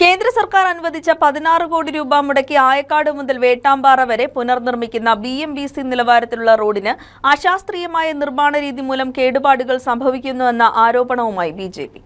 കേന്ദ്ര സർക്കാർ അനുവദിച്ച 16 കോടി രൂപ മുടക്കി ആയക്കാട് മുതൽ വേട്ടാമ്പാറ വരെ പുനർനിർമ്മിക്കുന്ന BMBC നിലവാരത്തിലുള്ള റോഡിന് അശാസ്ത്രീയമായ നിർമ്മാണ രീതി മൂലം കേടുപാടുകൾ സംഭവിക്കുന്നുവെന്ന ആരോപണവുമായി BJP.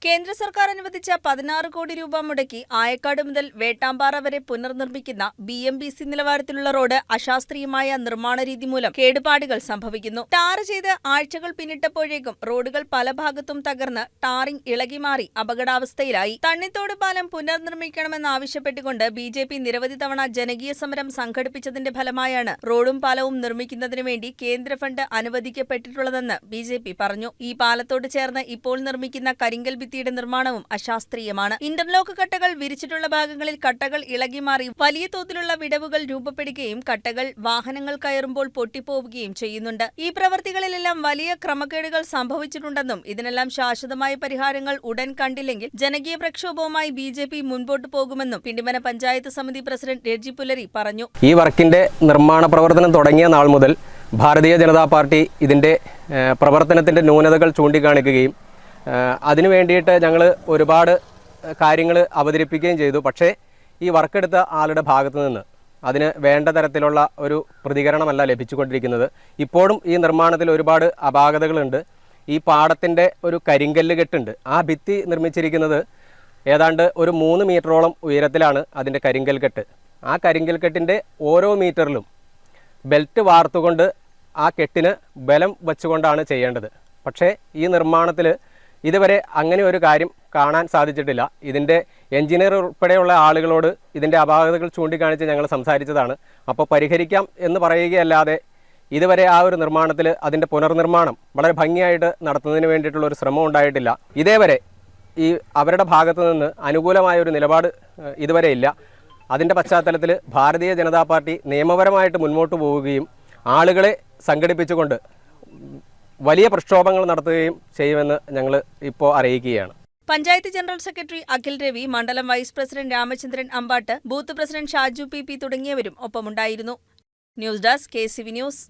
കേന്ദ്ര സർക്കാർ അനുവദിച്ച 16 കോടി രൂപ മുടക്കി ആയക്കാട് മുതൽ വേട്ടാമ്പാറ വരെ പുനർനിർമ്മിക്കുന്ന BMBC നിലവാരത്തിലുള്ള റോഡ് അശാസ്ത്രീയമായ നിർമ്മാണ രീതി മൂലം കേടുപാടുകൾ സംഭവിക്കുന്നു. ടാർ ചെയ്ത് ആഴ്ചകൾ പിന്നിട്ടപ്പോഴേക്കും റോഡുകൾ പല ഭാഗത്തും തകർന്ന് ടാറിംഗ് ഇളകിമാറി അപകടാവസ്ഥയിലായി. തണ്ണിത്തോട് പാലം പുനർനിർമ്മിക്കണമെന്നാവശ്യപ്പെട്ടുകൊണ്ട് BJP നിരവധി തവണ ജനകീയ സമരം സംഘടിപ്പിച്ചതിന്റെ ഫലമായാണ് റോഡും പാലവും നിർമ്മിക്കുന്നതിനു വേണ്ടി കേന്ദ്ര ഫണ്ട് അനുവദിക്കപ്പെട്ടിട്ടുള്ളതെന്ന് BJP പറഞ്ഞു. ഈ പാലത്തോട് ചേർന്ന് ഇപ്പോൾ നിർമ്മിക്കുന്ന കരിങ്കൽ ഭിത്തിയുടെ നിർമ്മാണവും അശാസ്ത്രീയമാണ്. ഇന്റർലോക്ക് കട്ടകൾ വിരിച്ചിട്ടുള്ള ഭാഗങ്ങളിൽ കട്ടകൾ ഇളകിമാറി വലിയ തോതിലുള്ള വിടവുകൾ രൂപപ്പെടുകയും കട്ടകൾ വാഹനങ്ങൾ കയറുമ്പോൾ പൊട്ടിപ്പോവുകയും ചെയ്യുന്നുണ്ട്. ഈ പ്രവൃത്തികളിലെല്ലാം വലിയ ക്രമക്കേടുകൾ സംഭവിച്ചിട്ടുണ്ടെന്നും ഇതിനെല്ലാം ശാശ്വതമായ പരിഹാരങ്ങൾ ഉടൻ കണ്ടില്ലെങ്കിൽ ജനകീയ പ്രക്ഷോഭവുമായി BJP മുൻപോട്ടു പോകുമെന്നും പിണ്ടിമന പഞ്ചായത്ത് സമിതി പ്രസിഡന്റ് രജി പുലരി പറഞ്ഞു. ഈ വർക്കിന്റെ നിർമ്മാണ പ്രവർത്തനം തുടങ്ങിയ നാൾ മുതൽ ഭാരതീയ ജനതാ പാർട്ടി ഇതിന്റെ പ്രവർത്തനത്തിന്റെ ന്യൂനതകൾ ചൂണ്ടിക്കാണിക്കുകയും അതിനു വേണ്ടിയിട്ട് ഞങ്ങൾ ഒരുപാട് കാര്യങ്ങൾ അവതരിപ്പിക്കുകയും ചെയ്തു. പക്ഷേ ഈ വർക്കെടുത്ത ആളുടെ ഭാഗത്തു നിന്ന് അതിന് വേണ്ട തരത്തിലുള്ള ഒരു പ്രതികരണമല്ല ലഭിച്ചുകൊണ്ടിരിക്കുന്നത്. ഇപ്പോഴും ഈ നിർമ്മാണത്തിൽ ഒരുപാട് അപാകതകളുണ്ട്. ഈ പാടത്തിൻ്റെ ഒരു കരിങ്കല്ല് കെട്ടുണ്ട്. ആ ഭിത്തി നിർമ്മിച്ചിരിക്കുന്നത് ഏതാണ്ട് ഒരു 3 മീറ്ററോളം ഉയരത്തിലാണ് അതിൻ്റെ കരിങ്കൽ കെട്ട്. ആ കരിങ്കൽ കെട്ടിൻ്റെ ഓരോ മീറ്ററിലും ബെൽറ്റ് വാർത്തുകൊണ്ട് ആ കെട്ടിന് ബലം വച്ചുകൊണ്ടാണ് ചെയ്യേണ്ടത്. പക്ഷേ ഈ നിർമ്മാണത്തിൽ ഇതുവരെ അങ്ങനെ ഒരു കാര്യം കാണാൻ സാധിച്ചിട്ടില്ല. ഇതിൻ്റെ എഞ്ചിനീയർ ഉൾപ്പെടെയുള്ള ആളുകളോട് ഇതിൻ്റെ അപാകതകൾ ചൂണ്ടിക്കാണിച്ച് ഞങ്ങൾ സംസാരിച്ചതാണ്. അപ്പോൾ പരിഹരിക്കാം എന്ന് പറയുകയല്ലാതെ ഇതുവരെ ആ ഒരു നിർമ്മാണത്തിൽ അതിൻ്റെ പുനർനിർമ്മാണം വളരെ ഭംഗിയായിട്ട് നടത്തുന്നതിന് വേണ്ടിയിട്ടുള്ള ഒരു ശ്രമം ഉണ്ടായിട്ടില്ല. ഇതേവരെ ഈ അവരുടെ ഭാഗത്തു നിന്ന് അനുകൂലമായ ഒരു നിലപാട് ഇതുവരെ ഇല്ല. അതിൻ്റെ പശ്ചാത്തലത്തിൽ ഭാരതീയ ജനതാ പാർട്ടി നിയമപരമായിട്ട് മുന്നോട്ട് പോവുകയും ആളുകളെ സംഘടിപ്പിച്ചുകൊണ്ട് വലിയ പ്രക്ഷോഭങ്ങൾ നടത്തുകയും ചെയ്യുമെന്ന് ഞങ്ങൾ ഇപ്പോൾ അറിയിക്കുകയാണ്. പഞ്ചായത്ത് ജനറൽ സെക്രട്ടറി അഖിൽ രവി, മണ്ഡലം vice president Ramachandran Ambatt, booth president Shaju PP തുടങ്ങിയവരും ഒപ്പമുണ്ടായിരുന്നു. News desk KCV news.